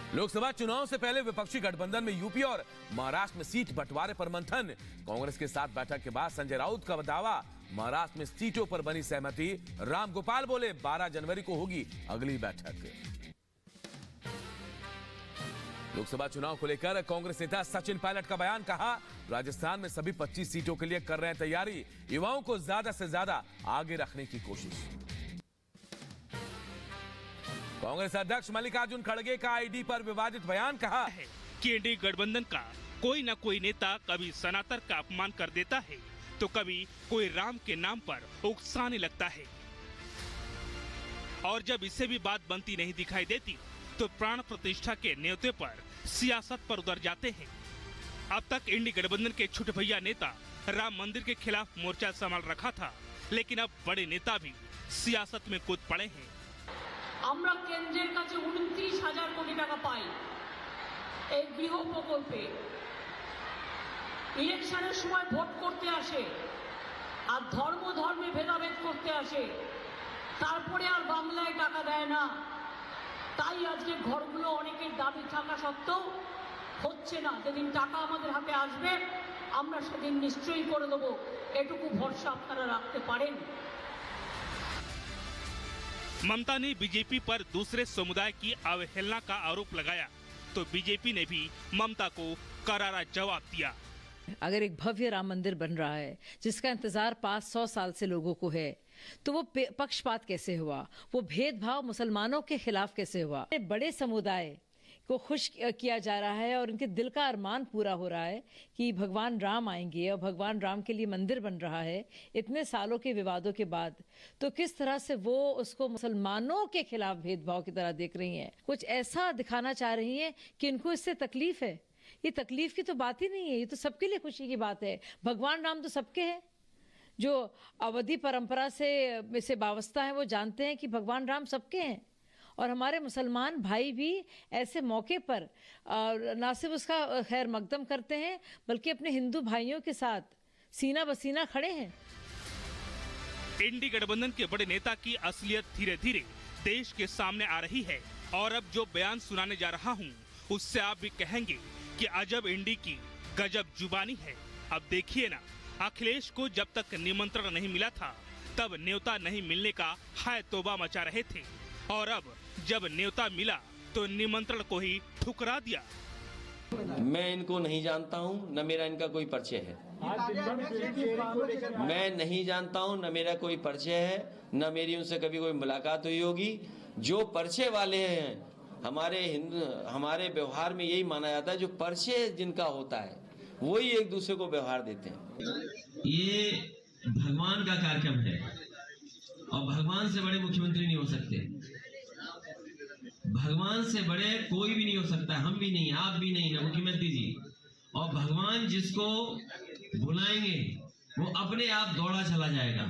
लोकसभा चुनाव से पहले विपक्षी गठबंधन में यूपी और महाराष्ट्र में सीट बंटवारे पर मंथन। कांग्रेस के साथ बैठक के बाद संजय राउत का दावा, महाराष्ट्र में सीटों पर बनी सहमति। राम गोपाल बोले 12 जनवरी को होगी अगली बैठक। लोकसभा चुनाव को लेकर कांग्रेस नेता सचिन पायलट का बयान, कहा राजस्थान में सभी 25 सीटों के लिए कर रहे हैं तैयारी, युवाओं को ज्यादा से ज्यादा आगे रखने की कोशिश। कांग्रेस अध्यक्ष मल्लिकार्जुन खड़गे का आईडी पर विवादित बयान, कहा है कि एनडीए गठबंधन का कोई न कोई नेता कभी सनातन का अपमान कर देता है तो कभी कोई राम के नाम पर उकसाने लगता है, और जब इससे भी बात बनती नहीं दिखाई देती तो प्राण प्रतिष्ठा के न्योते पर सियासत पर उतर जाते हैं। अब तक इंडी गठबंधन के छोटे भैया नेता राम मंदिर के खिलाफ मोर्चा संभाल रखा था, लेकिन अब बड़े नेता भी सियासत में कूद पड़े हैं। আমরা কেন্দ্রের কাছে 29,000 কোটি টাকা পাই এই গৃহ প্রকল্পে। ইলেকশনের সময় ভোট করতে আসে আর ধর্মে ভেদাভেদ করতে আসে, তারপরে আর বাংলায় টাকা দেয় না। তাই আজকে ঘরগুলো অনেকের দাবি থাকা সত্ত্বেও হচ্ছে না। যেদিন টাকা আমাদের হাতে আসবে আমরা সেদিন নিশ্চয়ই করে দেব, এটুকু ভরসা আপনারা রাখতে পারেন। ममता ने बीजेपी पर दूसरे समुदाय की अवहेलना का आरोप लगाया तो बीजेपी ने भी ममता को करारा जवाब दिया। अगर एक भव्य राम मंदिर बन रहा है जिसका इंतजार 500 साल से लोगों को है, तो वो पक्षपात कैसे हुआ, वो भेदभाव मुसलमानों के खिलाफ कैसे हुआ? बड़े समुदाय को खुश किया जा रहा है और उनके दिल का अरमान पूरा हो रहा है कि भगवान राम आएंगे और भगवान राम के लिए मंदिर बन रहा है इतने सालों के विवादों के बाद। तो किस तरह से वो उसको मुसलमानों के खिलाफ भेदभाव की तरह देख रही हैं, कुछ ऐसा दिखाना चाह रही हैं कि इनको इससे तकलीफ है। ये तकलीफ की तो बात ही नहीं है, ये तो सबके लिए खुशी की बात है। भगवान राम तो सबके हैं, जो अवधि परंपरा से वाबस्ता है वो जानते हैं कि भगवान राम सबके हैं। और हमारे मुसलमान भाई भी ऐसे मौके पर ना सिर्फ उसका खैर मकदम करते हैं बल्कि अपने हिंदू भाइयों के साथ सीना बसीना खड़े हैं। इंडी गठबंधन के बड़े नेता की असलियत धीरे धीरे देश के सामने आ रही है, और अब जो बयान सुनाने जा रहा हूँ उससे आप भी कहेंगे कि अजब इंडी की गजब जुबानी है। अब देखिए ना, अखिलेश को जब तक निमंत्रण नहीं मिला था तब न्योता नहीं मिलने का हाय तौबा मचा रहे थे, और अब जब न्योता मिला तो निमंत्रण को ही ठुकरा दिया। मैं इनको नहीं जानता हूं, न मेरा इनका कोई परिचय है। मैं नहीं जानता हूं, न मेरा कोई परिचय है, न मेरी उनसे कभी कोई मुलाकात हुई होगी। जो परिचय वाले हैं, हमारे व्यवहार में यही माना जाता है, जो परिचय जिनका होता है वही एक दूसरे को व्यवहार देते हैं। ये भगवान का कार्यक्रम है और भगवान से बड़े मुख्यमंत्री नहीं हो सकते, भगवान से बड़े कोई भी नहीं हो सकता, हम भी नहीं, आप भी नहीं, ना मुख्यमंत्री जी। और भगवान जिसको बुलाएंगे वो अपने आप दौड़ा चला जाएगा।